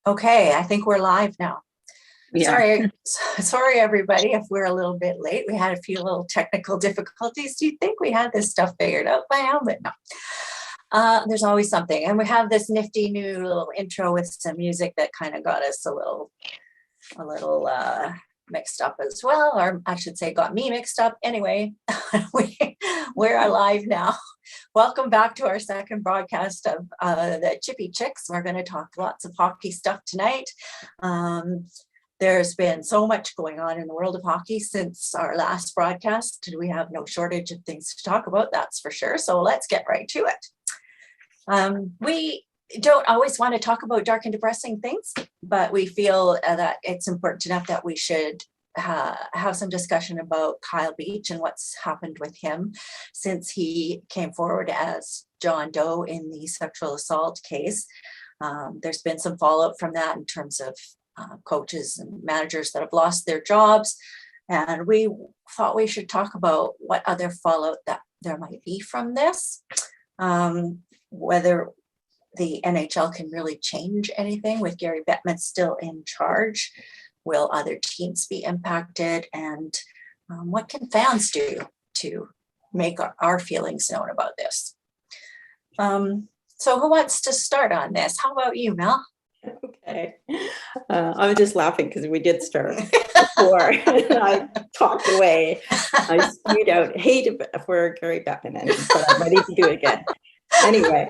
Okay, I think we're live now. Yeah. Sorry, everybody, if we're a little bit late. We had a few little technical difficulties. Do you think we had this stuff figured out by now? But no. There's always something. And we have this nifty new little intro with some music that kind of got us a little mixed up as well, or I should say got me mixed up. Anyway, we're alive now. Welcome back to our second broadcast of the Chippy Chicks. We're going to talk lots of hockey stuff tonight. There's been so much going on in the world of hockey since our last broadcast. We have no shortage of things to talk about, that's for sure. So let's get right to it. We don't always want to talk about dark and depressing things, but we feel that it's important enough that we should have some discussion about Kyle Beach and what's happened with him since he came forward as John Doe in the sexual assault case. There's been some fallout from that in terms of coaches and managers that have lost their jobs. And we thought we should talk about what other fallout that there might be from this, whether the NHL can really change anything with Gary Bettman still in charge. Will other teams be impacted? And what can fans do to make our feelings known about this? So who wants to start on this? How about you, Mel? Okay. I was just laughing because we did start before and I talked away. I spewed out hate for Gary Bettman, but I'm ready to do it again. Anyway,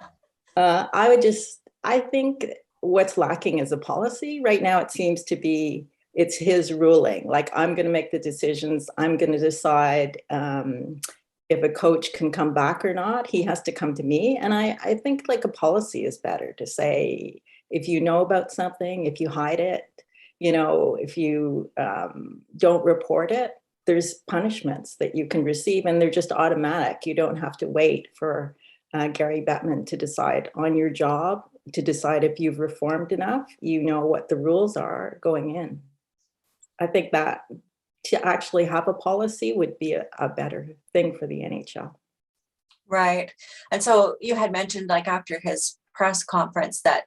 I think what's lacking is a policy. Right now, it seems to be, it's his ruling. Like, I'm going to make the decisions. I'm going to decide if a coach can come back or not. He has to come to me. And I think like a policy is better to say, if you know about something, if you hide it, if you don't report it, there's punishments that you can receive and they're just automatic. You don't have to wait for Gary Bettman to decide on your job, to decide if you've reformed enough, what the rules are going in. I think that to actually have a policy would be a better thing for the NHL. Right. And so you had mentioned like after his press conference that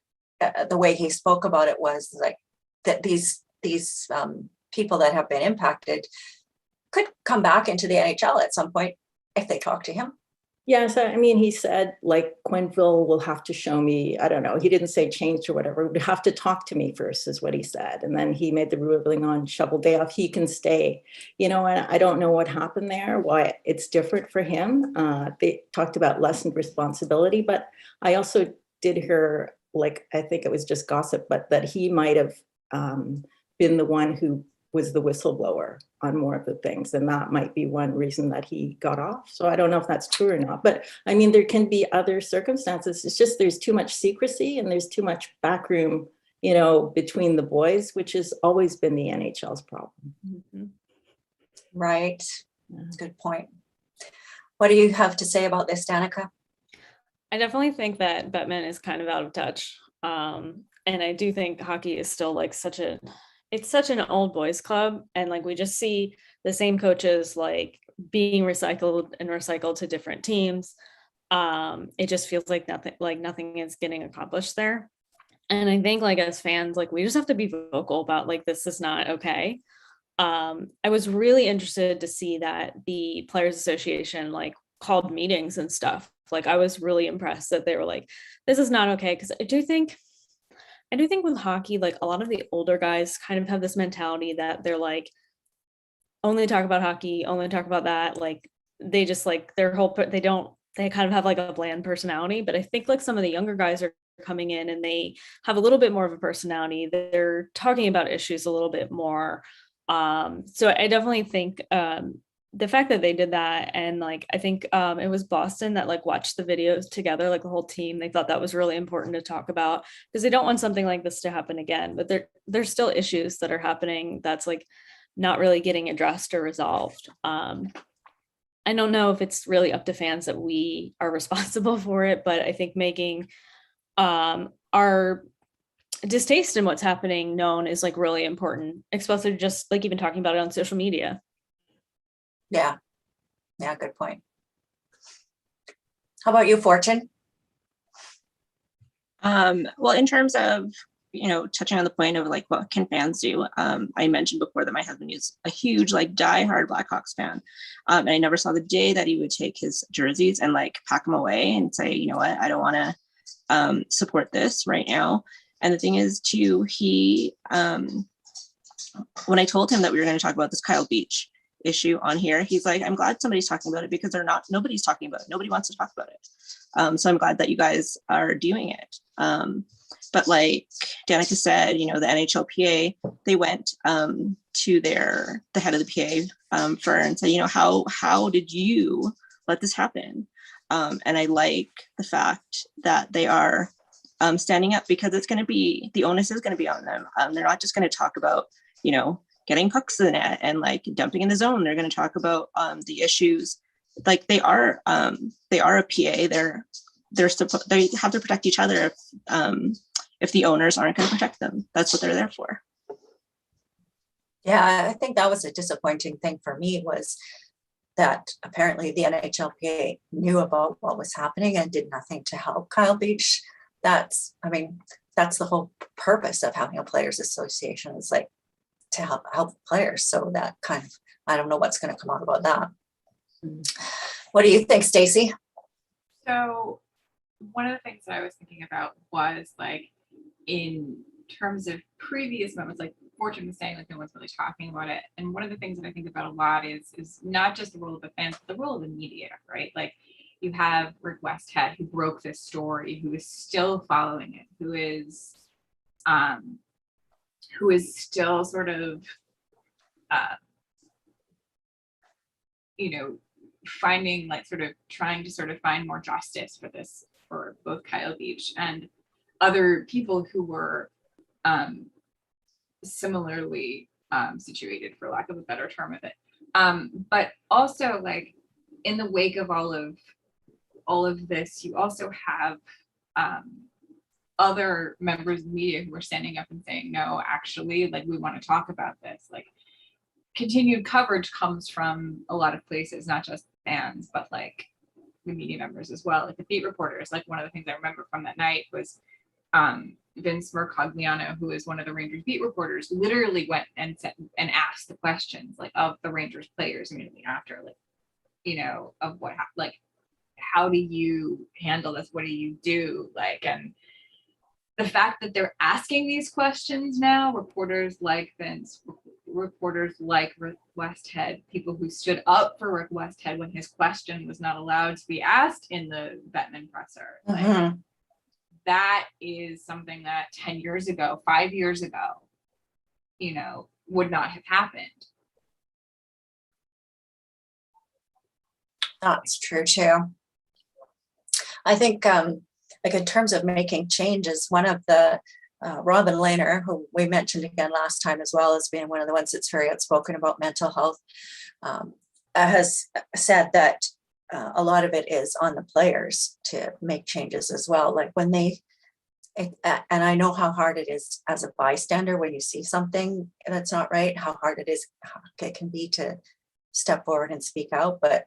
the way he spoke about it was like that these people that have been impacted could come back into the NHL at some point if they talk to him. Yeah, so I mean, he said like Quenneville will have to show me, I don't know, he didn't say changed or whatever, would have to talk to me first is what he said. And then he made the ruling on Shovel-Dayoff, he can stay, and I don't know what happened there, why it's different for him. They talked about lessened responsibility, but I also did hear, like, I think it was just gossip, but that he might have been the one who was the whistleblower on more of the things. And that might be one reason that he got off. So I don't know if that's true or not, but I mean, there can be other circumstances. It's just, there's too much secrecy and there's too much backroom, between the boys, which has always been the NHL's problem. Mm-hmm. Right. That's a good point. What do you have to say about this, Danica? I definitely think that Bettman is kind of out of touch. And I do think hockey is still like it's such an old boys club. And like, we just see the same coaches like being recycled to different teams. It just feels like nothing is getting accomplished there. And I think like as fans, like we just have to be vocal about like, this is not okay. I was really interested to see that the Players Association like called meetings and stuff. Like I was really impressed that they were like, this is not okay. Because I do think with hockey, like a lot of the older guys kind of have this mentality that they're like, only talk about hockey, only talk about that. Like they just like they kind of have like a bland personality. But I think like some of the younger guys are coming in and they have a little bit more of a personality. They're talking about issues a little bit more. So I definitely think the fact that they did that, and like I think it was Boston that like watched the videos together, like the whole team. They thought that was really important to talk about because they don't want something like this to happen again. But there's still issues that are happening that's like not really getting addressed or resolved. I don't know if it's really up to fans that we are responsible for it, but I think making our distaste in what's happening known is like really important, especially just like even talking about it on social media. Yeah, good point. How about you, Fortune? Well, in terms of, touching on the point of like, what can fans do? I mentioned before that my husband is a huge, like, diehard Blackhawks fan. And I never saw the day that he would take his jerseys and like pack them away and say, you know what, I don't want to support this right now. And the thing is too, he, when I told him that we were going to talk about this Kyle Beach issue on here, he's like, I'm glad somebody's talking about it because nobody's talking about it. Nobody wants to talk about it. So I'm glad that you guys are doing it. But like Danica said, the NHLPA, they went to the head of the PA firm and said, how did you let this happen? And I like the fact that they are standing up, because the onus is going to be on them. They're not just going to talk about, getting pucks in the net and like dumping in the zone. They're going to talk about the issues. Like they are a PA. They have to protect each other if the owners aren't going to protect them. That's what they're there for. Yeah, I think that was a disappointing thing for me, was that apparently the NHLPA knew about what was happening and did nothing to help Kyle Beach. That's the whole purpose of having a players association, is like to help players. So that kind of, I don't know what's going to come out about that. What do you think, Stacey? So one of the things that I was thinking about was like, in terms of previous moments, like Fortune was saying, like no one's really talking about it. And one of the things that I think about a lot is not just the role of the fans, but the role of the media, right? Like you have Rick Westhead, who broke this story, who is still following it, who is still sort of, finding, like, sort of trying to sort of find more justice for this, for both Kyle Beach and other people who were similarly situated, for lack of a better term of it. But also, like, in the wake of all of this, you also have other members of the media who are standing up and saying, no, actually, like, we want to talk about this. Like, continued coverage comes from a lot of places, not just fans, but like the media members as well, like the beat reporters. Like one of the things I remember from that night was Vince Mercogliano, who is one of the Rangers beat reporters, literally went and asked the questions like of the Rangers players immediately after, like, of what happened, like, how do you handle this? What do you do? Like, and the fact that they're asking these questions now, reporters like Vince, reporters like Rick Westhead, people who stood up for Rick Westhead when his question was not allowed to be asked in the Bettman presser. Like, that is something that 10 years ago, 5 years ago, would not have happened. That's true too. I think like in terms of making changes, one of the Robin Lehner, who we mentioned again last time as well as being one of the ones that's very outspoken about mental health, has said that a lot of it is on the players to make changes as well. Like when and I know how hard it is as a bystander when you see something that's not right, how hard it can be to step forward and speak out, but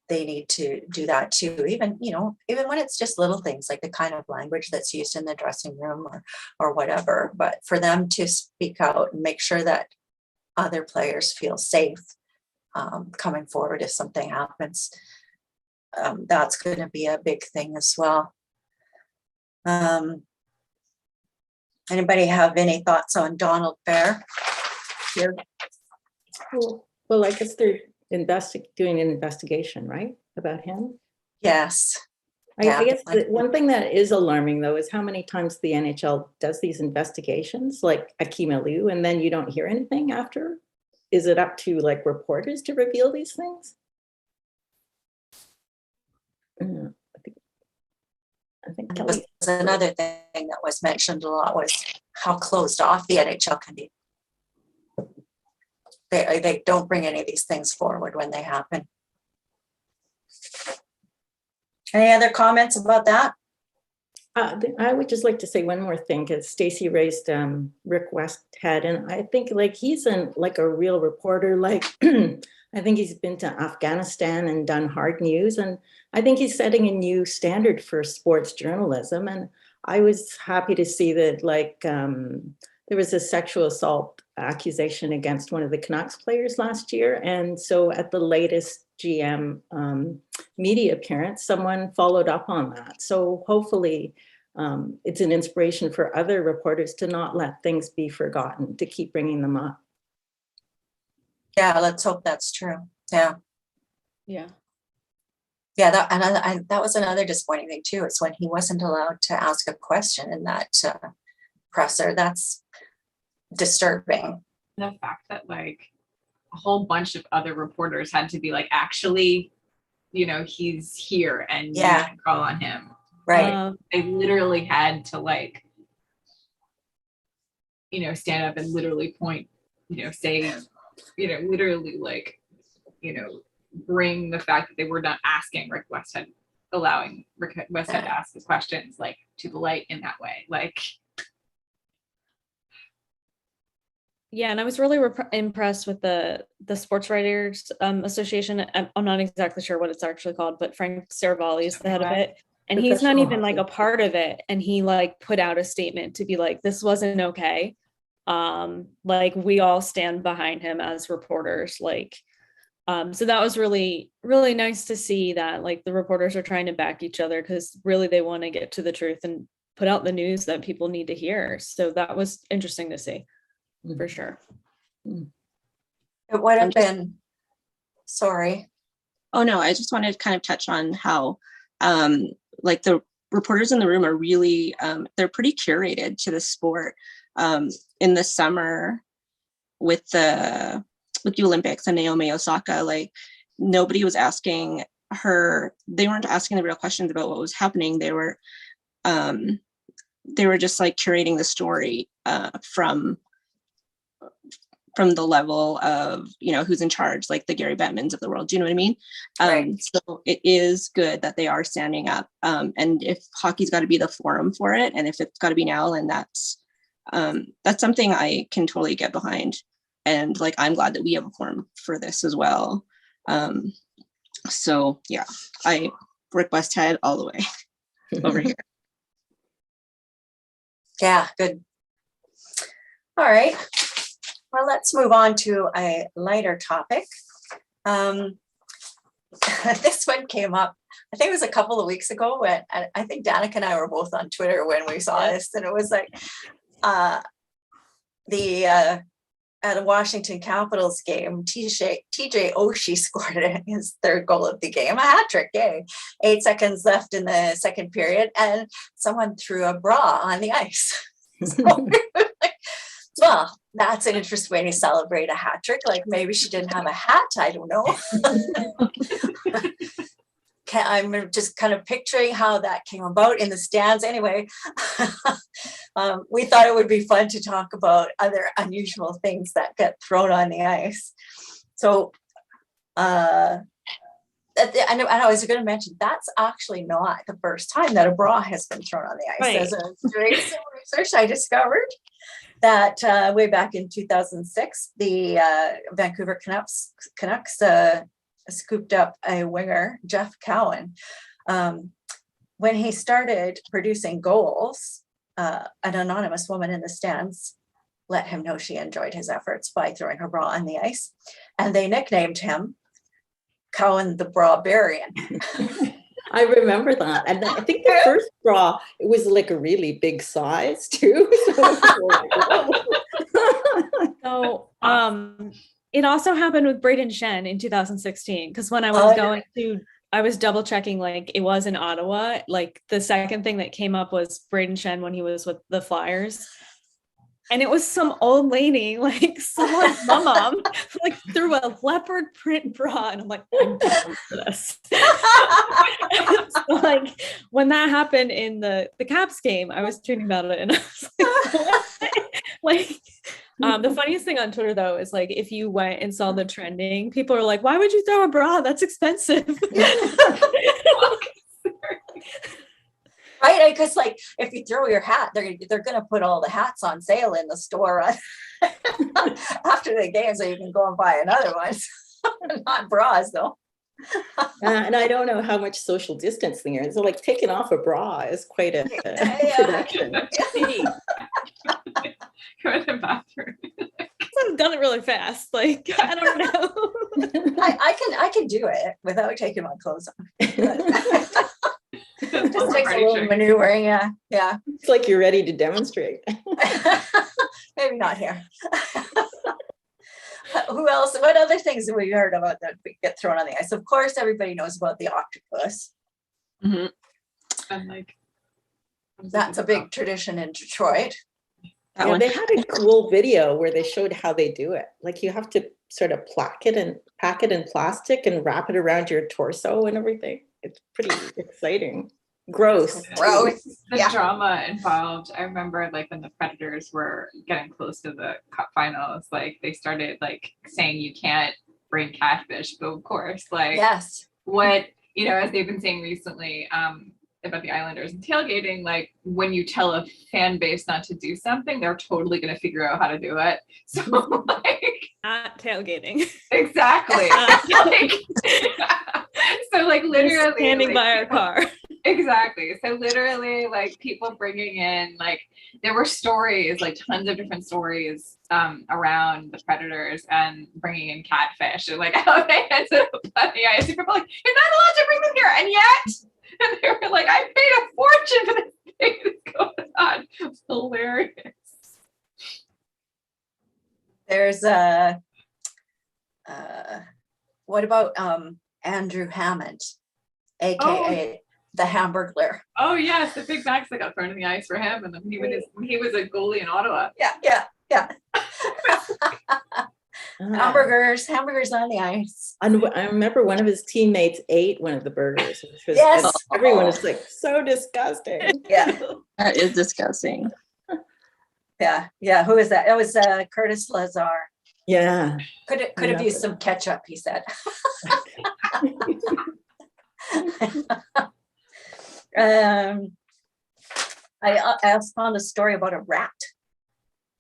they need to do that too, even when it's just little things like the kind of language that's used in the dressing room or whatever. But for them to speak out and make sure that other players feel safe coming forward if something happens, that's going to be a big thing as well. Anybody have any thoughts on Donald Fair here? Well, I guess they're doing an investigation, right, about him? Yes. Yeah, I guess I- one thing that is alarming, though, is how many times the NHL does these investigations, like Akim Aliu, and then you don't hear anything after. Is it up to like reporters to reveal these things? I think and Kelly. was another thing that was mentioned a lot was how closed off the NHL can be. They don't bring any of these things forward when they happen. Any other comments about that? I would just like to say one more thing, because Stacey raised Rick Westhead, and I think like he's like a real reporter. Like I think he's been to Afghanistan and done hard news, and I think he's setting a new standard for sports journalism. And I was happy to see that like there was a sexual assault accusation against one of the Canucks players last year, and so at the latest GM media appearance, someone followed up on that. So hopefully it's an inspiration for other reporters to not let things be forgotten, to keep bringing them up. Yeah, let's hope that's true. Yeah. Yeah. Yeah, that was another disappointing thing too. It's when he wasn't allowed to ask a question in that presser. That's disturbing. The fact that like a whole bunch of other reporters had to be like, actually, he's here and Yeah. you should call on him. Right. They literally had to like, stand up and literally point, say, literally like, bring the fact that they were not asking Rick Westhead, allowing Rick Westhead to ask his questions like to the light in that way. Like, Yeah, and I was really impressed with the Sports Writers Association. I'm not exactly sure what it's actually called, but Frank Saravalli is the head of it, and he's not even like a part of it. And he like put out a statement to be like, this wasn't okay. Like we all stand behind him as reporters. Like, so that was really, really nice to see that like the reporters are trying to back each other, because really they want to get to the truth and put out the news that people need to hear. So that was interesting to see. For sure. It would have been, sorry. Oh no, I just wanted to kind of touch on how like the reporters in the room are really they're pretty curated to the sport. In the summer with the Olympics and Naomi Osaka, like nobody was asking her, they weren't asking the real questions about what was happening. They were just like curating the story from the level of, who's in charge, like the Gary Bettmans of the world. Do you know what I mean? Right. So it is good that they are standing up. And if hockey's got to be the forum for it, and if it's got to be now, and that's something I can totally get behind. And like, I'm glad that we have a forum for this as well. So yeah, Rick Westhead all the way over here. Yeah, good. All right. Well, let's move on to a lighter topic. This one came up, I think it was a couple of weeks ago, when I think Danica and I were both on Twitter when we saw this, and it was like at a Washington Capitals game, TJ Oshie scored his third goal of the game, a hat trick, yay. 8 seconds left in the second period, and someone threw a bra on the ice. So, well, that's an interesting way to celebrate a hat trick. Like maybe she didn't have a hat, I don't know. I'm just kind of picturing how that came about in the stands. Anyway, we thought it would be fun to talk about other unusual things that get thrown on the ice. So, and I was going to mention, that's actually not the first time that a bra has been thrown on the ice. Right. As a research, I discovered that way back in 2006, the Vancouver Canucks scooped up a winger, Jeff Cowan. When he started producing goals, an anonymous woman in the stands let him know she enjoyed his efforts by throwing her bra on the ice. And they nicknamed him Cowan the Bra-barian. I remember that. And I think the first bra, it was like a really big size too. So it also happened with Braden Shen in 2016, because when I was going to I was double checking, like it was in Ottawa. Like the second thing that came up was Braden Shen when he was with the Flyers. And it was some old lady, like someone's mom, like threw a leopard print bra. And I'm like, I'm down for this. So, like when that happened in the Caps game, I was tweeting about it and I was like, what? The funniest thing on Twitter though is like if you went and saw the trending, people are like, why would you throw a bra? That's expensive. Right, because like if you throw your hat, they're gonna put all the hats on sale in the store after the game, so you can go and buy another one. Not bras though. And I don't know how much social distancing there is. So like taking off a bra is quite a Yeah. production. Go to the bathroom. I've done it really fast. Like I don't know. I can do it without taking my clothes off. It just takes a little maneuvering, yeah. It's like you're ready to demonstrate. Maybe not here. Who else? What other things have we heard about that get thrown on the ice? Of course, everybody knows about the octopus. Mm-hmm. And like, That's a big tradition in Detroit. Yeah, they had a cool video where they showed how they do it. Like you have to sort of pack it in plastic and wrap it around your torso and everything. It's pretty exciting. Gross. Gross. The Yeah. drama involved. I remember like when the Predators were getting close to the cup finals, like they started like saying you can't bring catfish, but of course, like Yes. what, as they've been saying recently, about the Islanders and tailgating, like when you tell a fan base not to do something, they're totally going to figure out how to do it. So like At tailgating. exactly. So like literally standing like, by our car. Exactly. So literally like people bringing in, like there were stories, like tons of different stories around the Predators and bringing in catfish and like how they ended up on the ice. And people were like, you're not allowed to bring them here. And yet, and they were like, I paid a fortune for this thing that's going on. It's hilarious. There's what about Andrew Hammond, aka the Hamburglar? Oh yes, the big bags that got thrown in the ice for him, and then when he was a goalie in Ottawa. Yeah. Hamburgers on the ice. And I remember one of his teammates ate one of the burgers, which was Yes. everyone was like so disgusting. Yeah. That is disgusting. Yeah. Who is that? It was Curtis Lazar. Yeah. Could have used some ketchup, he said. I also found a story about a rat.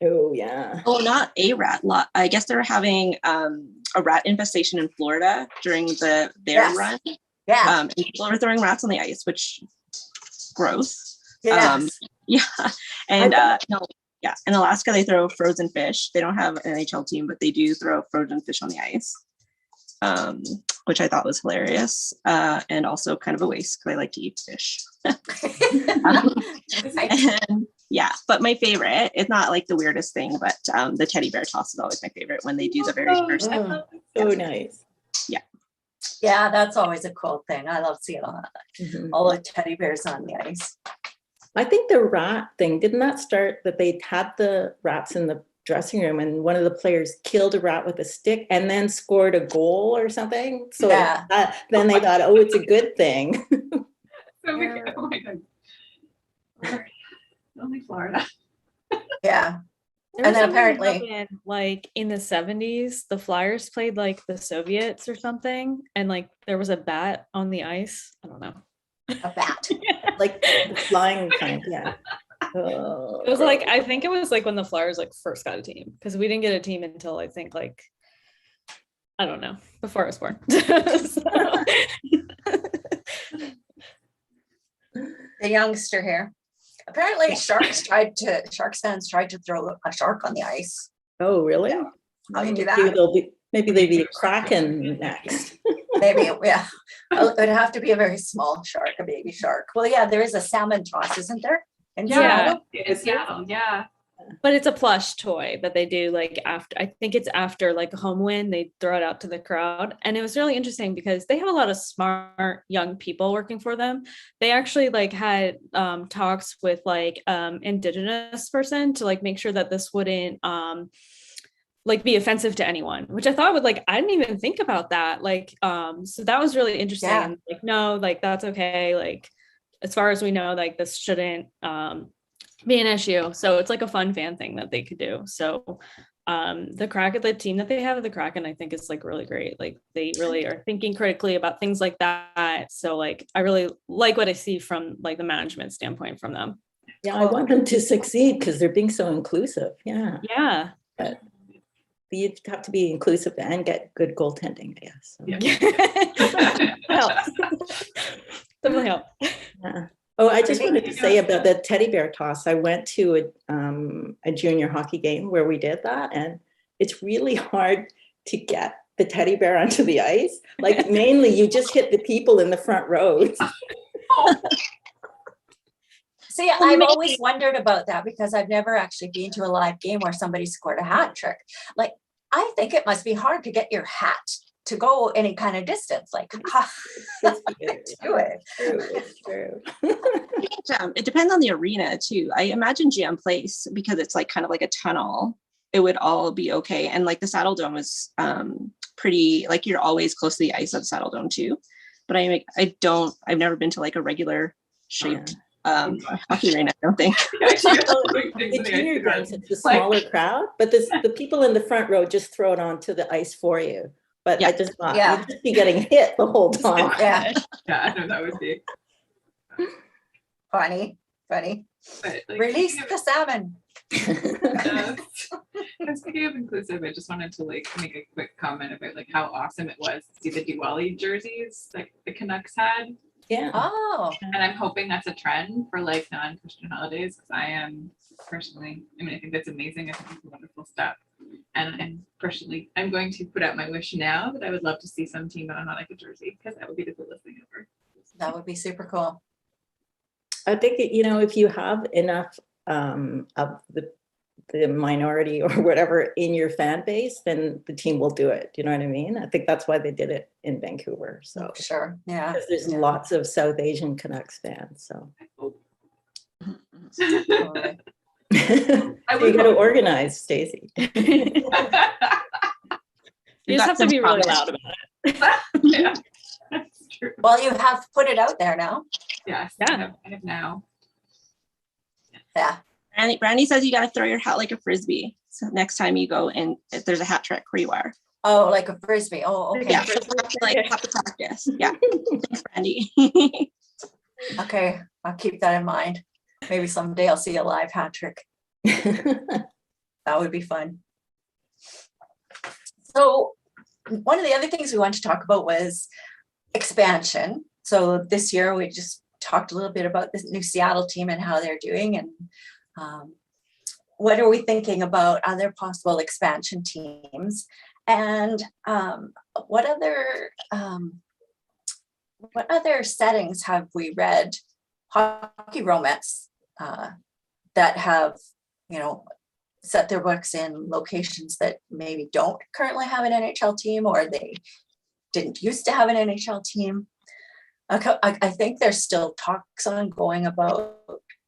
Oh yeah. Oh, not a rat. I guess they're having a rat infestation in Florida during their Yes. run. Yeah. And people are throwing rats on the ice, which gross. Yes. Yeah. And in Alaska they throw frozen fish. They don't have an NHL team, but they do throw frozen fish on the ice, which I thought was hilarious, and also kind of a waste because I like to eat fish. And, yeah, but my favorite, it's not like the weirdest thing, but the teddy bear toss is always my favorite when they do the very first. So nice. Yeah, that's always a cool thing. I love seeing all the teddy bears on the ice. I think the rat thing, didn't that start that they had the rats in the dressing room and one of the players killed a rat with a stick and then scored a goal or something? So Yeah. then they thought, oh, it's a good thing. Oh my God. Only Florida. Yeah. There And was then something that apparently- happened, like in the 70s, the Flyers played like the Soviets or something, and like there was a bat on the ice. I don't know. A bat. Like the flying kind, yeah. Oh, It was like, I think it was like when the Flyers like first got a team, because we didn't get a team until I think like, I don't know, before I was born. So- The youngster here. Apparently Sharks fans tried to throw a shark on the ice. Oh, really? Yeah. How you do Maybe that? maybe they'll be a kraken next. Maybe, yeah. It would have to be a very small shark, a baby shark. Well, yeah, there is a salmon toss, isn't there? In Yeah, Seattle? in Seattle. Yeah. But it's a plush toy that they do like after, I think it's after like a home win, they throw it out to the crowd. And it was really interesting because they have a lot of smart young people working for them. They actually like had talks with like indigenous person to like make sure that this wouldn't like be offensive to anyone, which I thought would like, I didn't even think about that. Like, so that was really interesting. Yeah. And like, no, like that's okay. Like, as far as we know, like this shouldn't be an issue. So it's like a fun fan thing that they could do. So the team that they have at the Kraken, I think is like really great. Like they really are thinking critically about things like that. So like I really like what I see from like the management standpoint from them. Yeah, I want them to succeed because they're being so inclusive. Yeah. Yeah. But you have to be inclusive and get good goaltending, I guess. So. Yeah. Helps. Definitely help. Yeah. Oh, I just wanted to say about the teddy bear toss. I went to a junior hockey game where we did that, and it's really hard to get the teddy bear onto the ice. Like mainly you just hit the people in the front rows. See, I've always wondered about that because I've never actually been to a live game where somebody scored a hat trick. Like, I think it must be hard to get your hat to go any kind of distance. Like, It's do it. It's true. It depends on the arena too. I imagine GM Place, because it's like kind of like a tunnel, it would all be okay. And like the Saddle Dome is pretty, like you're always close to the ice at the Saddle Dome too. But I've never been to like a regular shaped hockey arena, I don't think. The junior games, it's the smaller crowd, but the people in the front row just throw it onto the ice for you. But I just thought you'd just be getting hit the whole time. Yeah. Yeah, I know that would be Funny. but, like, Release the salmon. speaking of inclusive, I just wanted to like make a quick comment about like how awesome it was to see the Diwali jerseys like the Canucks had. Yeah. Oh. And I'm hoping that's a trend for like non-Christian holidays, because I am personally, I mean, I think that's amazing. I think it's a wonderful step. And I'm going to put out my wish now that I would love to see some team on like a jersey, because that would be the coolest thing ever. That would be super cool. I think, if you have enough of the minority or whatever in your fan base, then the team will do it. You know what I mean? I think that's why they did it in Vancouver. So Sure. Yeah. because there's lots of South Asian Canucks fans. So Totally. you got to organize, Stacey. You just have to be really loud about it. Yeah, that's true. Well, you have put it out there now. Yes, Yeah. I have now. Yeah. Brandy says you got to throw your hat like a frisbee. So next time you go and if there's a hat trick where you are. Oh, like a frisbee. Oh, okay. Yeah, have to practice. Yeah. Thanks, Brandy. Okay. I'll keep that in mind. Maybe someday I'll see a live hat trick. That would be fun. So one of the other things we wanted to talk about was expansion. So this year we just talked a little bit about this new Seattle team and how they're doing, and what are we thinking about other possible expansion teams, and what other settings have we read hockey romance that have set their books in locations that maybe don't currently have an NHL team, or they didn't used to have an NHL team. I think there's still talks ongoing about,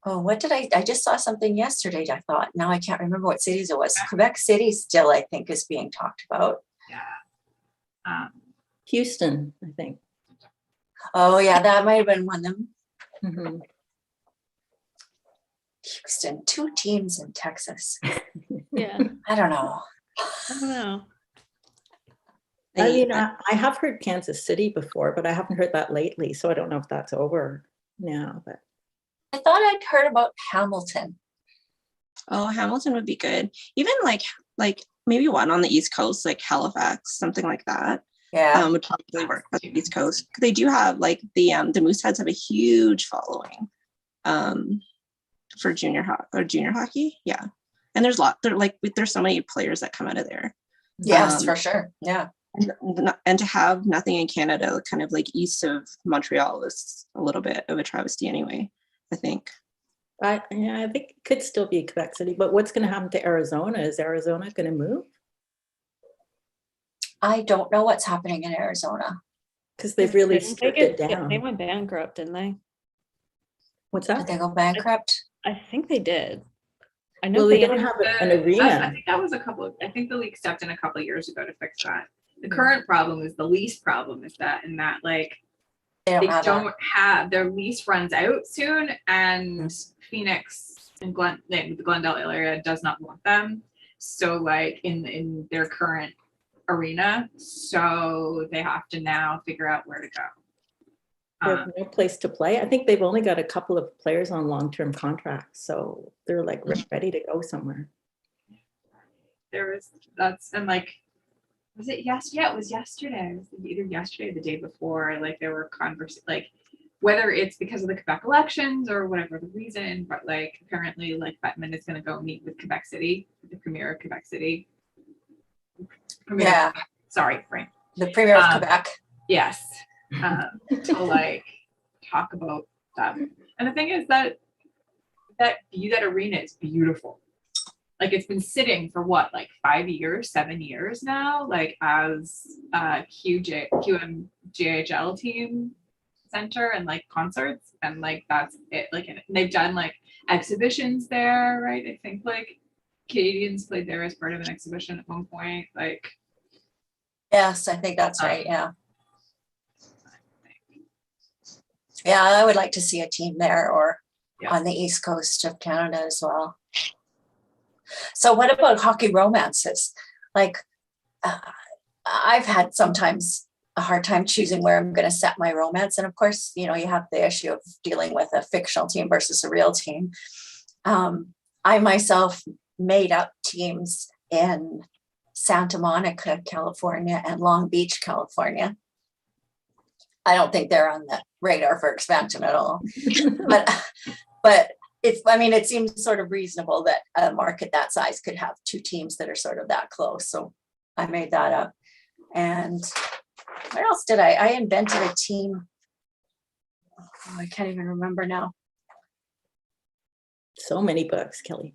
I just saw something yesterday. I thought, now I can't remember what cities it was. Quebec City still, I think, is being talked about. Yeah. Houston, I think. Oh yeah, that might have been one of them. Mm-hmm. Houston, 2 teams in Texas. Yeah. I don't know. I don't know. I mean, I have heard Kansas City before, but I haven't heard that lately. So I don't know if that's over now. But I thought I'd heard about Hamilton. Oh, Hamilton would be good. Even like maybe one on the East Coast, like Halifax, something like that. Yeah. Would probably work on the East Coast. They do have like the Mooseheads have a huge following for junior hockey. Yeah. And there's there's so many players that come out of there. Yes, for sure. Yeah. And to have nothing in Canada, kind of like east of Montreal, is a little bit of a travesty anyway, I think. I think it could still be Quebec City, but what's going to happen to Arizona? Is Arizona going to move? I don't know what's happening in Arizona. Because they've really Didn't stripped they it down. They went bankrupt, didn't they? What's Did that? they go bankrupt? I think they did. I know Well, they they don't have an I arena. think that was I think the league stepped in a couple of years ago to fix that. The current problem is the lease problem is that like They they don't have don't have their lease runs out soon, and Phoenix and the Glendale area does not want them. So like in their current arena, so they have to now figure out where to go. They have no place to play. I think they've only got a couple of players on long-term contracts, so they're like ready to go somewhere. And like, was it yesterday? Yeah, it was yesterday. It was either yesterday or the day before. Like there were like whether it's because of the Quebec elections or whatever the reason, but like apparently like Bettman is going to go meet with Quebec City, the premier of Quebec City. Yeah. Sorry, Frank. The premier of Quebec. Yes. To like talk about that. And the thing is that that arena is beautiful. Like it's been sitting for what, like 7 years now, like as QMJHL team center and like concerts, and like that's it. Like and they've done like exhibitions there, right? I think like Canadians played there as part of an exhibition at one point. Like Yes, I think that's right. Yeah. Yeah, I would like to see a team there or on the east coast of Canada as well. So what about hockey romances? Like I've had sometimes a hard time choosing where I'm going to set my romance. And of course, you know, you have the issue of dealing with a fictional team versus a real team. I myself made up teams in Santa Monica, California and Long Beach, California. I don't think they're on the radar for expansion at all. but it seems sort of reasonable that a market that size could have two teams that are sort of that close. So I made that up. And where else did I invented a team. Oh, I can't even remember now. So many books, Kelly.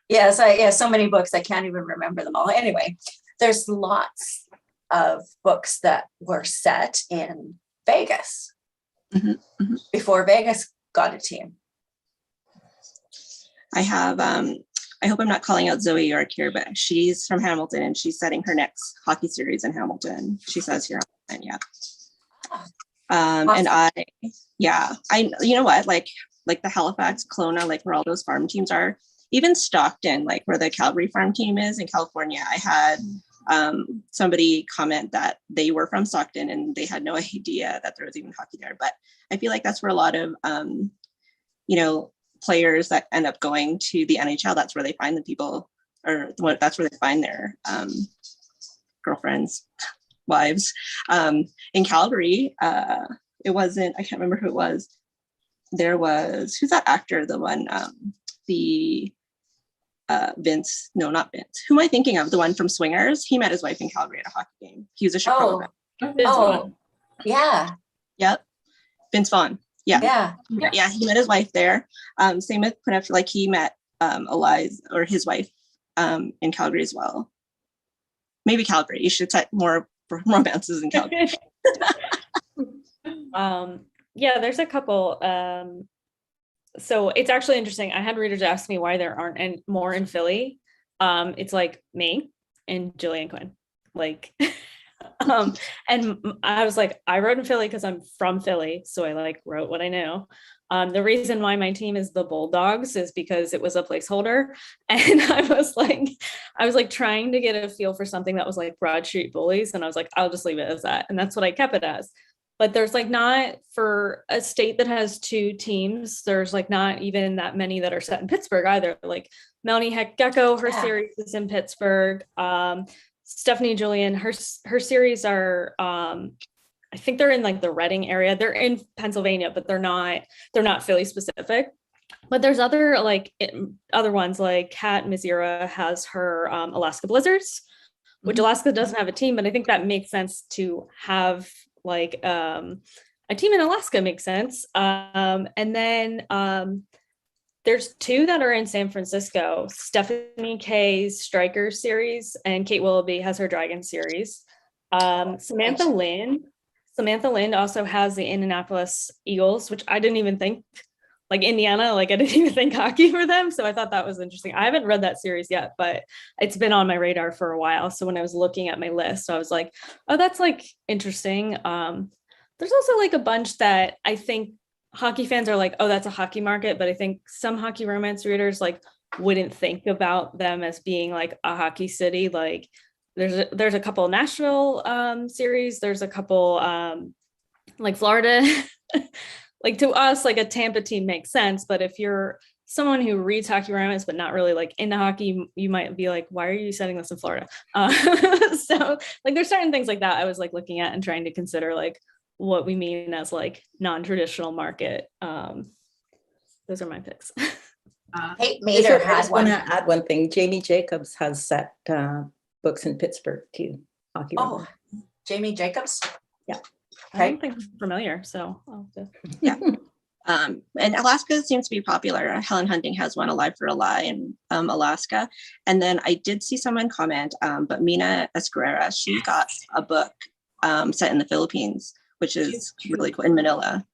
Yes, so many books. I can't even remember them all. Anyway, there's lots of books that were set in Vegas before Vegas got a team. I have, I hope I'm not calling out Zoe York here, but she's from Hamilton and she's setting her next hockey series in Hamilton. She says here online, yeah. Awesome. And you know what, like the Halifax, Kelowna, like where all those farm teams are, even Stockton, like where the Calgary farm team is in California. I had somebody comment that they were from Stockton and they had no idea that there was even hockey there. But I feel like that's where a lot of, players that end up going to the NHL, that's where they find the people, or that's where they find their girlfriends, wives. In Calgary, it wasn't, I can't remember who it was. There was, who's that actor, the one, Vince, no, not Vince. Who am I thinking of? The one from Swingers? He met his wife in Calgary at a hockey game. He was a Chicago. Yeah. Yep. Vince Vaughn. Yeah, he met his wife there. Same with Quinnipiac, like he met Eliza or his wife in Calgary as well. Maybe Calgary. You should set more romances in Calgary. There's a couple. So it's actually interesting. I had readers ask me why there aren't more in Philly. It's like me and Julian Quinn. Like and I was like, I wrote in Philly because I'm from Philly. So I like wrote what I knew. The reason why my team is the Bulldogs is because it was a placeholder. And I was like trying to get a feel for something that was like Broad Street Bullies. And I was like, I'll just leave it as that. And that's what I kept it as. But there's like not, for a state that has two teams, there's like not even that many that are set in Pittsburgh either. Like Melanie Heck Gecko, her series is in Pittsburgh. Stephanie Julian, her series are, I think they're in like the Reading area. They're in Pennsylvania, but they're not Philly specific. But there's other ones like Kat Mizira has her Alaska Blizzards, which Alaska doesn't have a team, but I think that makes sense to have like a team in Alaska makes sense. And then There's two that are in San Francisco. Stephanie K's Striker series, and Kate Willoughby has her Dragon series. Samantha Lind also has the Indianapolis Eagles, which I didn't even think, like Indiana, like I didn't even think hockey for them. So I thought that was interesting. I haven't read that series yet, but it's been on my radar for a while. So when I was looking at my list, I was like, oh, that's like interesting. There's also like a bunch that I think hockey fans are like, oh, that's a hockey market. But I think some hockey romance readers like wouldn't think about them as being like a hockey city. Like there's a couple Nashville series. There's a couple like Florida. Like to us, like a Tampa team makes sense, but if you're someone who reads hockey romance but not really like into hockey, you might be like, why are you setting this in Florida? So like there's certain things like that I was like looking at and trying to consider like what we mean as like non-traditional market. Those are my picks. Kate Mater I has just want one. to add one thing. Jamie Jacobs has set books in Pittsburgh too. Hockey romance. Jamie Jacobs. I don't think I'm familiar, so I'll have to. Yeah. And Alaska seems to be popular. Helen Hunting has one, Alive for a Lie, in Alaska. And then I did see someone comment, but Mina Escarrera, she got a book set in the Philippines, which is really cool, in Manila.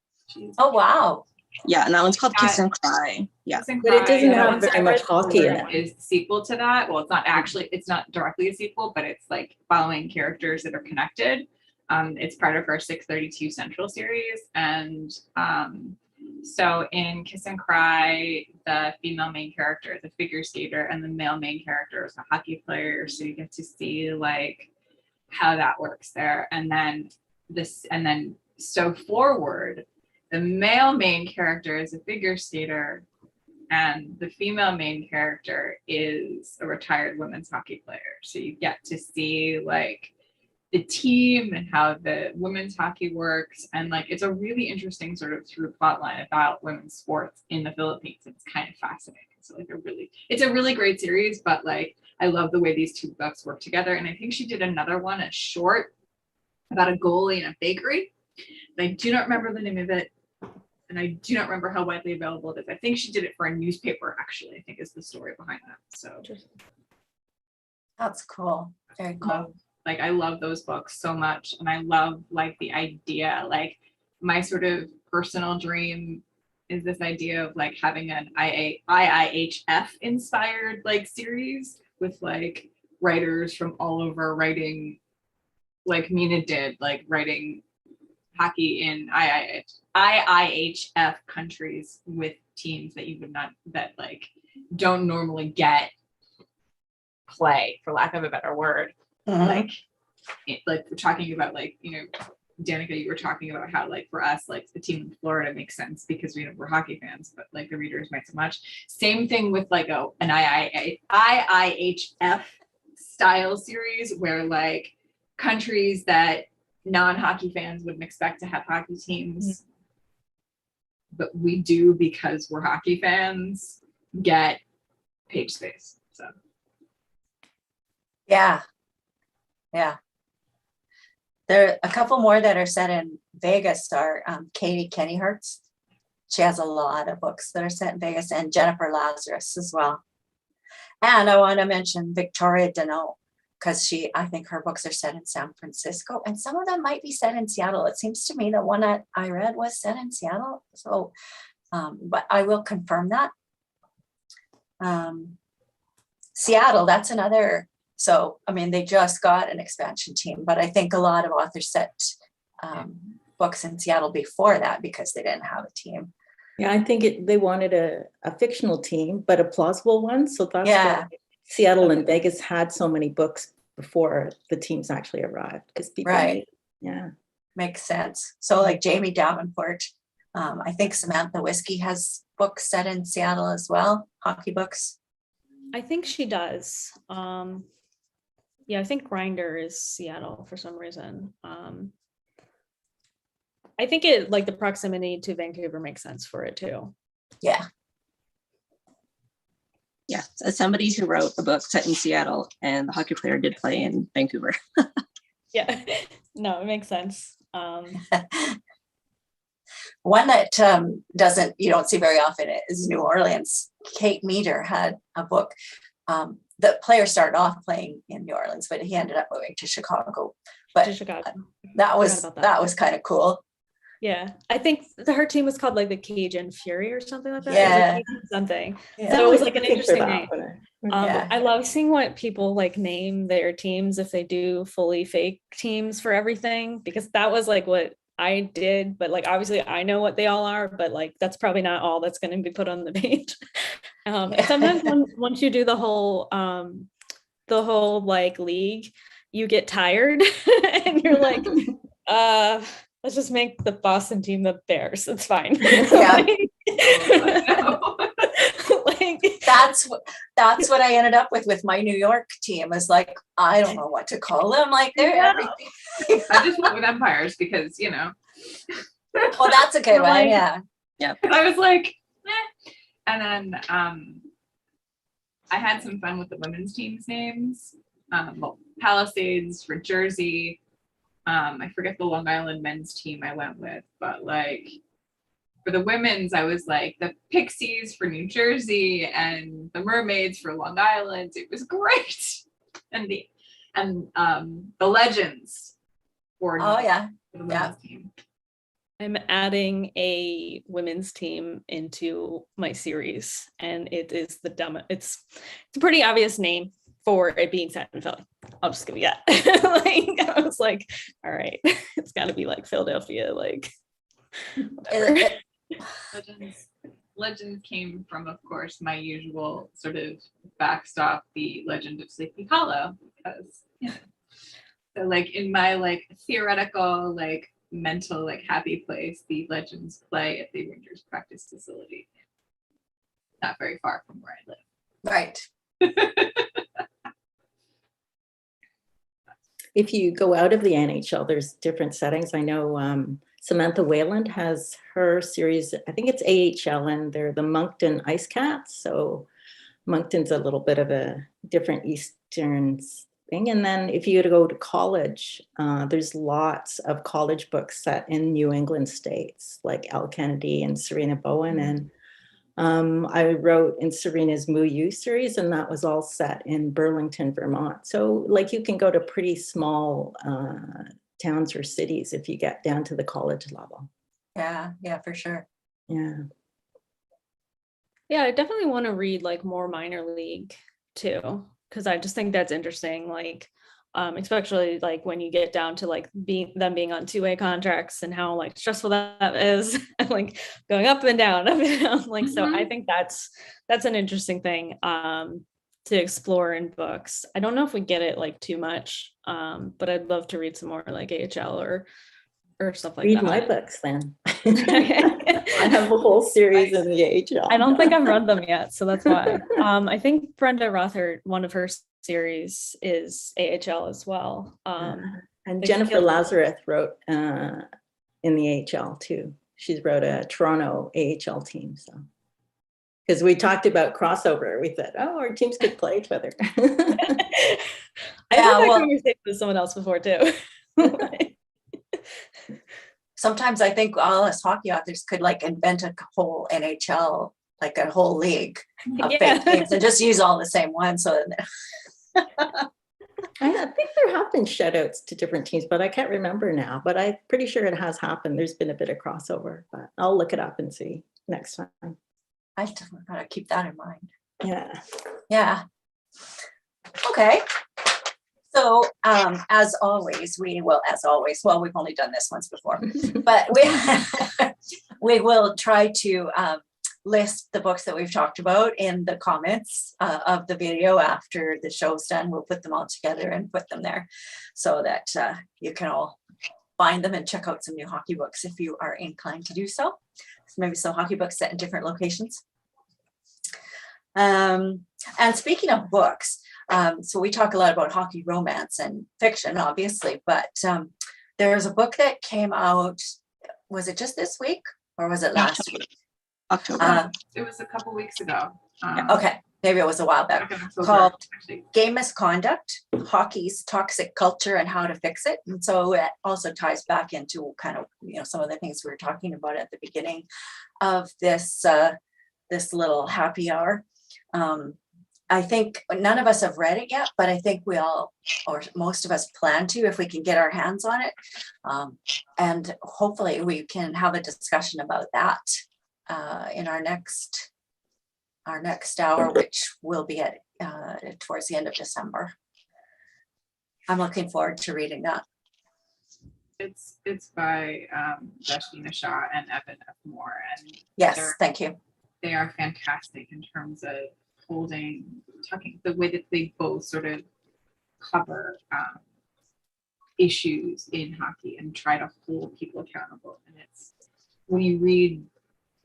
Oh, wow. Yeah, and that one's called Kiss and Cry. Yeah. But it doesn't have very much hockey in it. Is sequel to that. Well, it's not directly a sequel, but it's like following characters that are connected. It's part of her 632 Central series. And so in Kiss and Cry, the female main character is a figure skater and the male main character is a hockey player. So you get to see like how that works there. And then so forward, the male main character is a figure skater and the female main character is a retired women's hockey player. So you get to see like the team and how the women's hockey works. And like, it's a really interesting sort of through plot line about women's sports in the Philippines. It's kind of fascinating. So like it's a really great series, but like, I love the way these two books work together. And I think she did another one, a short about a goalie in a bakery. I do not remember the name of it. And I do not remember how widely available it is. I think she did it for a newspaper, actually, I think is the story behind that. So That's cool. Very cool. Like I love those books so much. And I love like the idea, like my sort of personal dream is this idea of like having an IIHF inspired like series with like writers from all over writing, like Mina did, like writing hockey in IIHF countries with teams that you would not, that like don't normally get play, for lack of a better word. Like we're talking about like, you know, Danica, you were talking about how like for us, like the team in Florida makes sense because we're hockey fans, but like the readers might so much. Same thing with like an IIHF style series where like countries that non-hockey fans wouldn't expect to have hockey teams, but we do because we're hockey fans, get page space. So Yeah. There are a couple more that are set in Vegas are Katie Kennyhertz. She has a lot of books that are set in Vegas, and Jennifer Lazarus as well. And I want to mention Victoria Deneau, because I think her books are set in San Francisco, and some of them might be set in Seattle. It seems to me the one that I read was set in Seattle. So, but I will confirm that. Seattle, that's another. So, I mean, they just got an expansion team, but I think a lot of authors set books in Seattle before that because they didn't have a team. Yeah, I think they wanted a fictional team, but a plausible one. So that's why Seattle and Vegas had so many books before the teams actually arrived, because people makes sense. So like Jamie Davenport, I think Samantha Whiskey has books set in Seattle as well, hockey books. I think she does. I think Grinder is Seattle for some reason. I think it like the proximity to Vancouver makes sense for it too. Yeah. Yeah, as somebody who wrote a book set in Seattle and the hockey player did play in Vancouver. Yeah, no, it makes sense. One that you don't see very often is New Orleans. Kate Meter had a book. The player started off playing in New Orleans, but he ended up moving to Chicago. But To Chicago. that Forgot was about that. that was kind of cool. Yeah, I think her team was called like the Cajun Fury or something like that. Yeah. It was Cajun something. Yeah. So it was like an Looking for interesting that name. one. Yeah. I love seeing what people like name their teams if they do fully fake teams for everything, because that was like what I did, but like obviously I know what they all are, but like that's probably not all that's going to be put on the page. And sometimes once you do the whole like league, you get tired and you're like, let's just make the Boston team the Bears. It's fine. Yeah. Like, that's what I ended up with my New York team. Is like, I don't know what to call them. Like they're everything. I just went with Empires because, Well, that's a good one. Yeah. I was like, eh. And then I had some fun with the women's team's names. Palisades for Jersey. I forget the Long Island men's team I went with, but like for the women's, I was like the Pixies for New Jersey and the Mermaids for Long Island. It was great. And the Legends for the women's team. I'm adding a women's team into my series, and it is the dumbest. It's a pretty obvious name for it being set in Philly. I'll just give you that. Like, I was like, all right, it's got to be like Philadelphia, like. Legends came from, of course, my usual sort of backstop, the Legend of Sleepy Hollow, because so like in my like theoretical like mental like happy place, the Legends play at the Rangers practice facility, not very far from where I live. Right. If you go out of the NHL, there's different settings. I know Samantha Wayland has her series, I think it's AHL, and they're the Moncton Ice Cats. So Moncton's a little bit of a different Eastern thing. And then if you go to college, there's lots of college books set in New England states, like Al Kennedy and Serena Bowen. And I wrote in Serena's Moo You series, and that was all set in Burlington, Vermont. So like you can go to pretty small towns or cities if you get down to the college level. Yeah, for sure. Yeah. Yeah, I definitely want to read like more minor league too, because I just think that's interesting. Like, especially like when you get down to like being on two-way contracts and how like stressful that is, and like going up and down. Like, so I think that's an interesting thing to explore in books. I don't know if we get it like too much, but I'd love to read some more like AHL or stuff like that. Read my books then. I have a whole series in the AHL. I don't think I've read them yet, so that's why. I think Brenda Rothert, one of her series is AHL as well. And Jennifer Lazarus wrote in the AHL too. She's wrote a Toronto AHL team. So, because we talked about crossover, we thought, oh, our teams could play each other. I had that conversation with someone else before too. Sometimes I think all us hockey authors could like invent a whole NHL, like a whole league of fake teams, and just use all the same ones. So I think there have been shout-outs to different teams, but I can't remember now. But I'm pretty sure it has happened. There's been a bit of crossover, but I'll look it up and see next time. I definitely gotta keep that in mind. Yeah. Okay. So as always, we've only done this once before, but we will try to list the books that we've talked about in the comments of the video after the show's done. We'll put them all together and put them there so that you can all find them and check out some new hockey books if you are inclined to do so. Maybe some hockey books set in different locations. And speaking of books, so we talk a lot about hockey romance and fiction, obviously, but there's a book that came out, was it just this week or was it last week? October. It was a couple weeks ago. Okay. maybe it was a while back, Back in October, called actually. Game Misconduct, Hockey's Toxic Culture and How to Fix It. And so it also ties back into kind of, some of the things we were talking about at the beginning of this little happy hour. I think none of us have read it yet, but I think we all, or most of us, plan to if we can get our hands on it. And hopefully we can have a discussion about that in our next hour, which will be at towards the end of December. I'm looking forward to reading that. It's by Justina Shaw and Evan F. Moore, and Yes, thank you. they are fantastic in terms of talking the way that they both sort of cover issues in hockey and try to hold people accountable. And it's when you read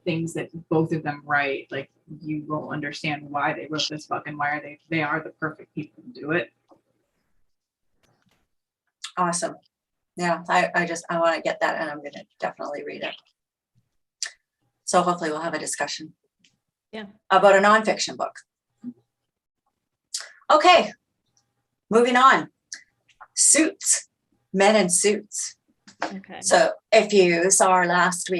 things that both of them write, like you will understand why they wrote this book and why they are the perfect people to do it. Awesome. Yeah, I want to get that, and I'm going to definitely read it. So hopefully we'll have a discussion. Yeah. About a nonfiction book. Okay, moving on. Suits, Men in Suits. Okay. So if you saw our last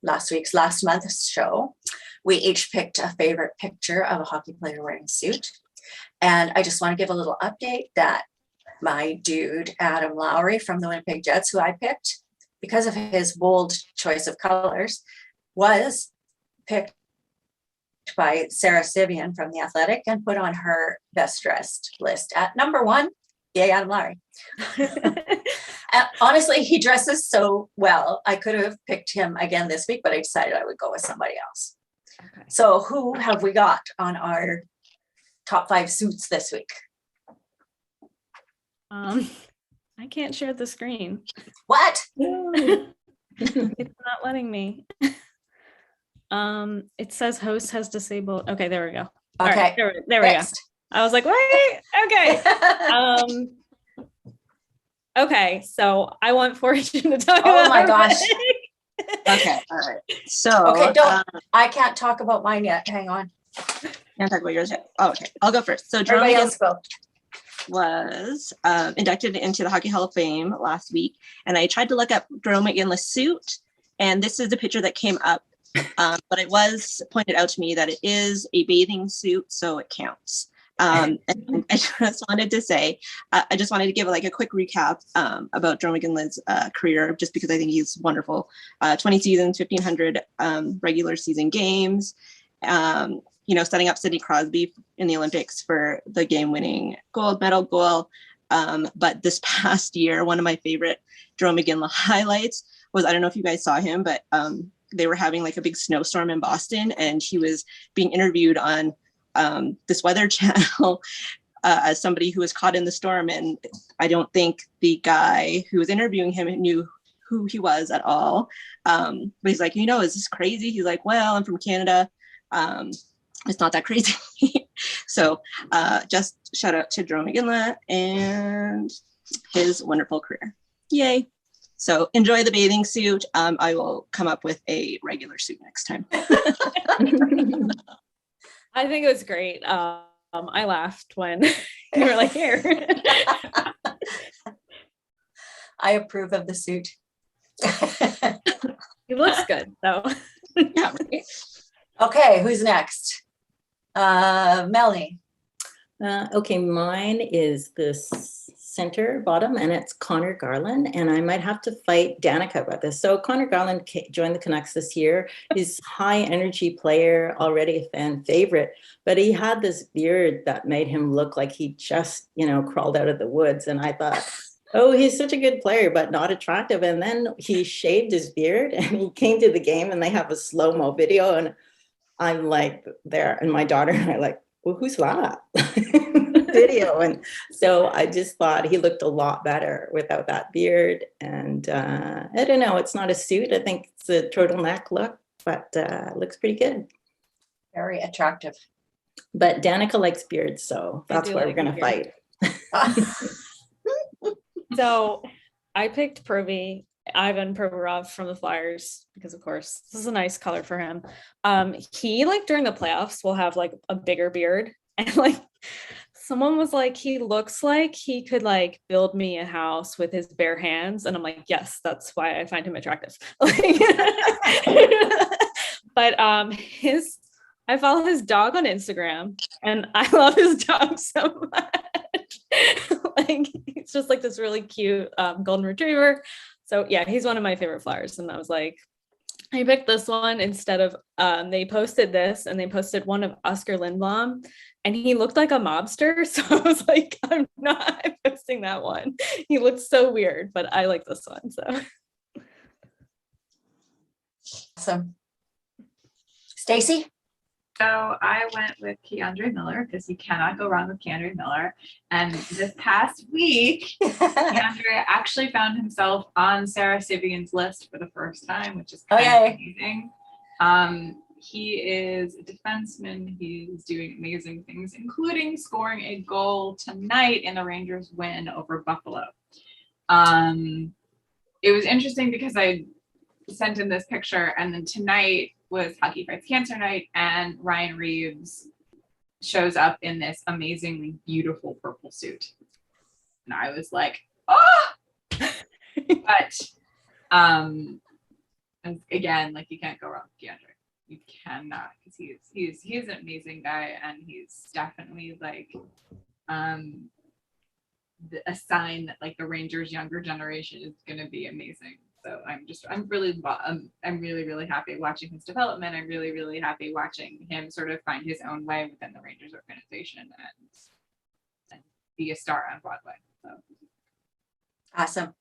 month's show, we each picked a favorite picture of a hockey player wearing a suit. And I just want to give a little update that my dude, Adam Lowry from the Winnipeg Jets, who I picked because of his bold choice of colors, was picked by Sarah Sivian from The Athletic and put on her best dressed list at number 1. Yay, Adam Lowry. Honestly, he dresses so well. I could have picked him again this week, but I decided I would go with somebody else. Okay. So who have we got on our top 5 suits this week? I can't share the screen. What? It's not letting me. It says host has disabled. Okay, there we go. All Okay, right, there we go. next. I was like, wait, okay. Okay, so I want Fortune to talk about. Oh my gosh. Okay, all right. So Okay, don't. I can't talk about mine yet. Hang on. can't talk about yours yet. Oh, okay, I'll go first. So Everybody Jerome else go. was inducted into the Hockey Hall of Fame last week, and I tried to look up Jerome McGinley's suit, and this is the picture that came up. But it was pointed out to me that it is a bathing suit, so it counts. And I just wanted to say, I just wanted to give like a quick recap about Jerome McGinley's career, just because I think he's wonderful. 20 seasons, 1,500 regular season games. Setting up Sidney Crosby in the Olympics for the game-winning gold medal goal. But this past year, one of my favorite Jerome McGinley highlights was, I don't know if you guys saw him, but they were having like a big snowstorm in Boston, and he was being interviewed on this weather channel as somebody who was caught in the storm. And I don't think the guy who was interviewing him knew who he was at all. But he's like, is this crazy? He's like, well, I'm from Canada. It's not that crazy. So just shout out to Jerome McGinley and his wonderful career. Yay. So enjoy the bathing suit. I will come up with a regular suit next time. I think it was great. I laughed when you were like, here. I approve of the suit. He looks good, though. Yeah, right. Okay, who's next? Melanie. Okay, mine is this center bottom, and it's Conor Garland, and I might have to fight Danica about this. So Conor Garland joined the Canucks this year. He's high energy player, already a fan favorite, but he had this beard that made him look like he just, crawled out of the woods. And I thought, oh, he's such a good player, but not attractive. And then he shaved his beard and he came to the game, and they have a slow-mo video, and I'm like there, and my daughter and I are like, well, who's that? Video. And so I just thought he looked a lot better without that beard. And I don't know, it's not a suit. I think it's a turtleneck look, but it looks pretty good. Very attractive. But Danica likes beards, so that's why we're going to fight. So I picked Purvey, Ivan Provorov from the Flyers, because of course this is a nice color for him. He like during the playoffs will have like a bigger beard, and like someone was like, he looks like he could like build me a house with his bare hands, and I'm like, yes, that's why I find him attractive. But I follow his dog on Instagram, and I love his dog so much. Like he's just like this really cute golden retriever. So yeah, he's one of my favorite Flyers. And I was like, I picked this one instead of they posted this, and they posted one of Oscar Lindblom, and he looked like a mobster. So I was like, I'm not posting that one. He looked so weird, but I like this one. So Awesome. Stacy? So I went with Keandre Miller because you cannot go wrong with Keandre Miller. And this past week, Keandre actually found himself on Sarah Sivian's list for the first time, which is kind of amazing. He is a defenseman. He's doing amazing things, including scoring a goal tonight in the Rangers' win over Buffalo. It was interesting because I sent in this picture, and then tonight was Hockey Fights Cancer night, and Ryan Reeves shows up in this amazingly beautiful purple suit. And I was like, oh! But again, like, you can't go wrong with Keandre. You cannot, because he's an amazing guy, and he's definitely like a sign that like the Rangers' younger generation is going to be amazing. So I'm really happy watching his development. I'm really happy watching him sort of find his own way within the Rangers organization and be a star on Broadway. So Awesome.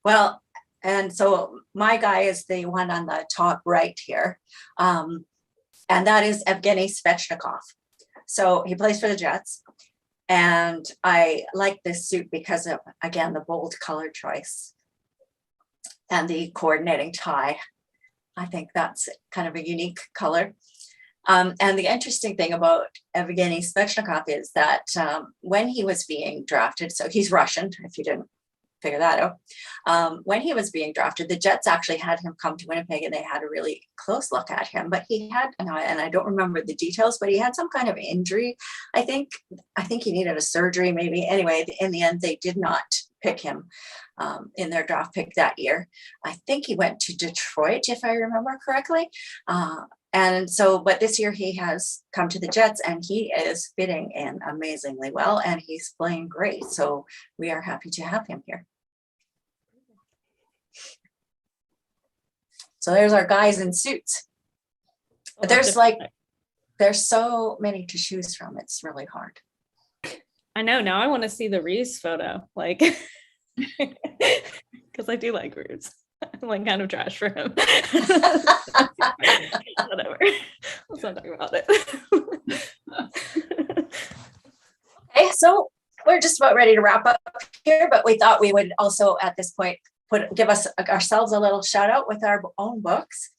Well, and so my guy is the one on the top right here. And that is Evgeny Svetchnikov. So he plays for the Jets. And I like this suit because of, again, the bold color choice and the coordinating tie. I think that's kind of a unique color. And the interesting thing about Evgeny Svetchnikov is that when he was being drafted, so he's Russian, if you didn't figure that out. When he was being drafted, the Jets actually had him come to Winnipeg, and they had a really close look at him. But he had, and I don't remember the details, but he had some kind of injury. I think he needed a surgery, maybe. Anyway, in the end, they did not pick him in their draft pick that year. I think he went to Detroit, if I remember correctly. And so, but this year he has come to the Jets, and he is fitting in amazingly well, and he's playing great. So we are happy to have him here. So there's our guys in suits. But there's so many to choose from. It's really hard. I know. Now I want to see the Reeves photo, like, because I do like Reeves. I'm like kind of trash for him. Whatever. Let's not talk about it. Okay, so we're just about ready to wrap up here, but we thought we would also at this point give ourselves a little shout out with our own books.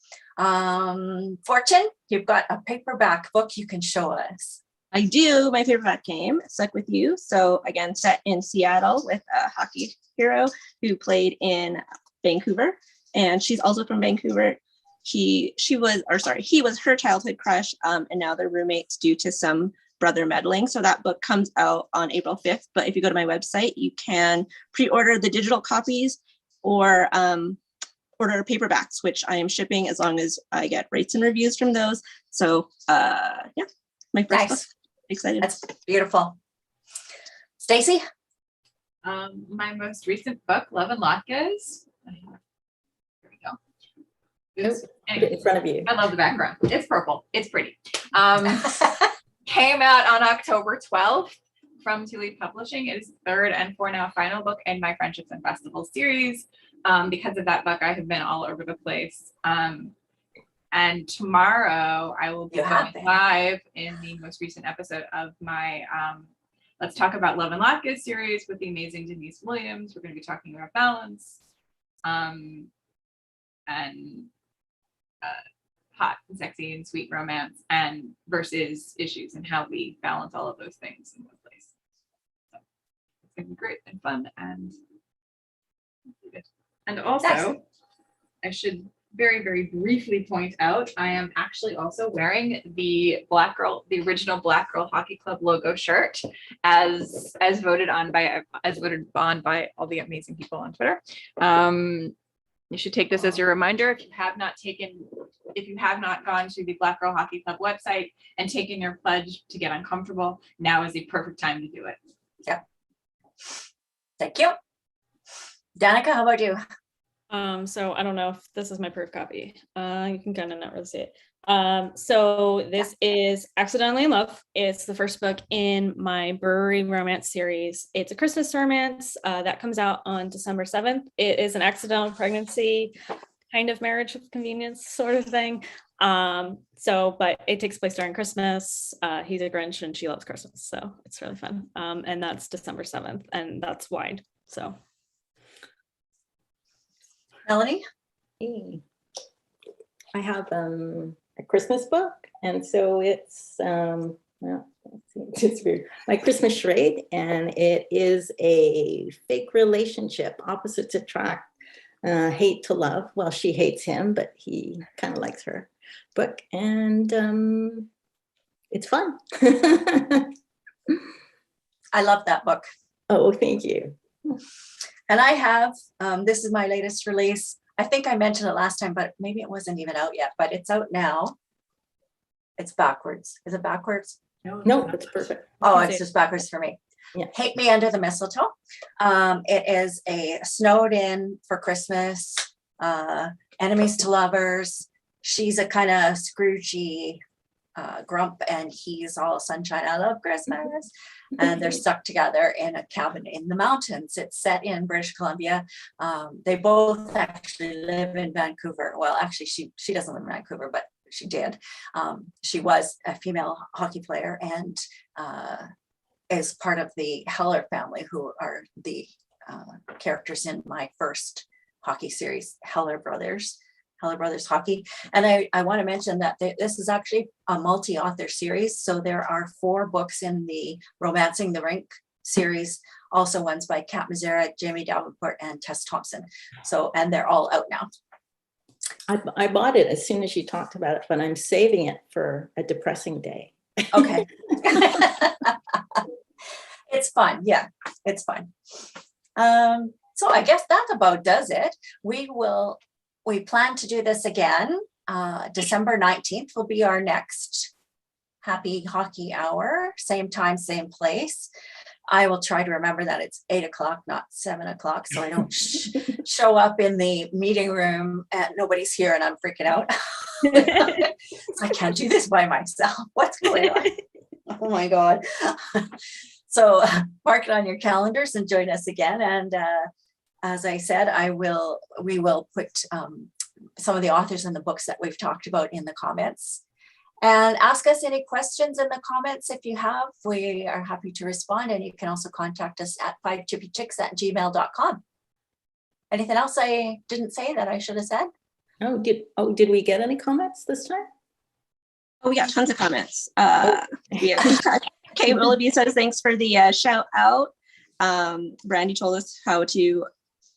Fortune, you've got a paperback book you can show us. I do. My paperback game, Stuck With You. So again, set in Seattle with a hockey hero who played in Vancouver, and she's also from Vancouver. He was her childhood crush, and now they're roommates due to some brother meddling. So that book comes out on April 5th. But if you go to my website, you can pre-order the digital copies or order paperbacks, which I am shipping as long as I get rates and reviews from those. So yeah, my first book. Excited. That's beautiful. Stacy? My most recent book, Love and Latkes. Here we go. Anyway, in front of you. I love the background. It's purple. It's pretty. Came out on October 12th from Tulip Publishing. It is the third and for now final book in my Friendships and Festivals series. Because of that book, I have been all over the place. And tomorrow I will be going live in the most recent episode of my Let's Talk About Love and Latkes series with the amazing Denise Williams. We're going to be talking about balance and hot and sexy and sweet romance and versus issues and how we balance all of those things in one place. So it's going to be great and fun, and And also, Nice. I should very, very briefly point out, I am actually also wearing the original Black Girl Hockey Club logo shirt, as voted on by all the amazing people on Twitter. You should take this as your reminder. If you have not gone to the Black Girl Hockey Club website and taken your pledge to get uncomfortable, now is the perfect time to do it. Thank you. Danica, how about you? So I don't know if this is my proof copy. You can kind of not really see it. So this is Accidentally in Love. It's the first book in my brewery romance series. It's a Christmas romance that comes out on December 7th. It is an accidental pregnancy, kind of marriage with convenience sort of thing. But it takes place during Christmas. He's a Grinch and she loves Christmas. So it's really fun. And that's December 7th, and that's wide. So Melanie? Hey. I have a Christmas book, and so it's well, let's see, it's weird. My Christmas charade, and it is a fake relationship, opposites attract, hate to love. Well, she hates him, but he kind of likes her. Book, and it's fun. I love that book. Oh, thank you. And I have, this is my latest release. I think I mentioned it last time, but maybe it wasn't even out yet, but it's out now. It's backwards. Is it backwards? No, it's perfect. Oh, it's just backwards for me. Yeah. Hate Me Under the Mistletoe. It is a snowed in for Christmas, enemies to lovers. She's a kind of Scroogey grump, and he's all sunshine. I love Christmas. And they're stuck together in a cabin in the mountains. It's set in British Columbia. They both actually live in Vancouver. Well, actually, she doesn't live in Vancouver, but she did. She was a female hockey player and is part of the Heller family, who are the characters in my first hockey series, Heller Brothers Hockey. And I want to mention that this is actually a multi-author series. So there are 4 books in the Romancing the Rink series, also ones by Kat Mazzara, Jamie Davenport, and Tess Thompson. So, and they're all out now. I bought it as soon as you talked about it, but I'm saving it for a depressing day. Okay. It's fun. Yeah, it's fun. So I guess that about does it. We plan to do this again. December 19th will be our next Happy Hockey Hour. Same time, same place. I will try to remember that it's 8 o'clock, not 7 o'clock, so I don't show up in the meeting room and nobody's here and I'm freaking out. I can't do this by myself. What's going on? Oh my God. So mark it on your calendars and join us again. And as I said, we will put some of the authors and the books that we've talked about in the comments. And ask us any questions in the comments if you have. We are happy to respond. And you can also contact us at 5chippychicks@gmail.com. Anything else I didn't say that I should have said? Did we get any comments this time? Oh, we got tons of comments. Yeah. Kate Willoughby says, thanks for the shout out. Brandy told us how to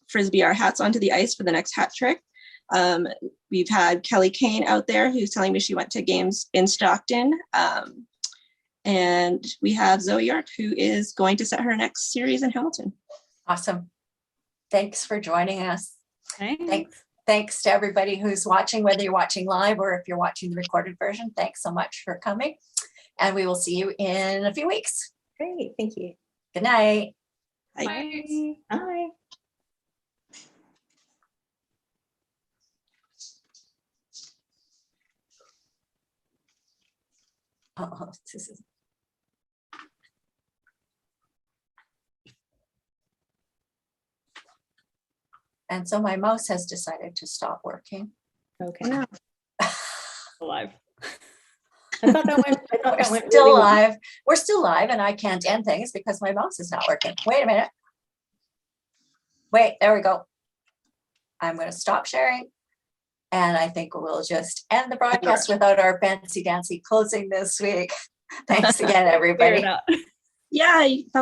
frisbee our hats onto the ice for the next hat trick. We've had Kelly Kane out there who's telling me she went to games in Stockton. And we have Zoe York, who is going to set her next series in Hamilton. Awesome. Thanks for joining us. Thanks. Thanks to everybody who's watching, whether you're watching live or if you're watching the recorded version. Thanks so much for coming. And we will see you in a few weeks. Great, thank you. Good night. Bye. Bye. Oh, this is. And so my mouse has decided to stop working. Okay. No. Alive. I thought that went. We're still live. We're still live, and I can't end things because my mouse is not working. Wait a minute. Wait, there we go. I'm going to stop sharing. And I think we'll just end the broadcast without our fancy dancy closing this week. Thanks again, everybody. Yeah.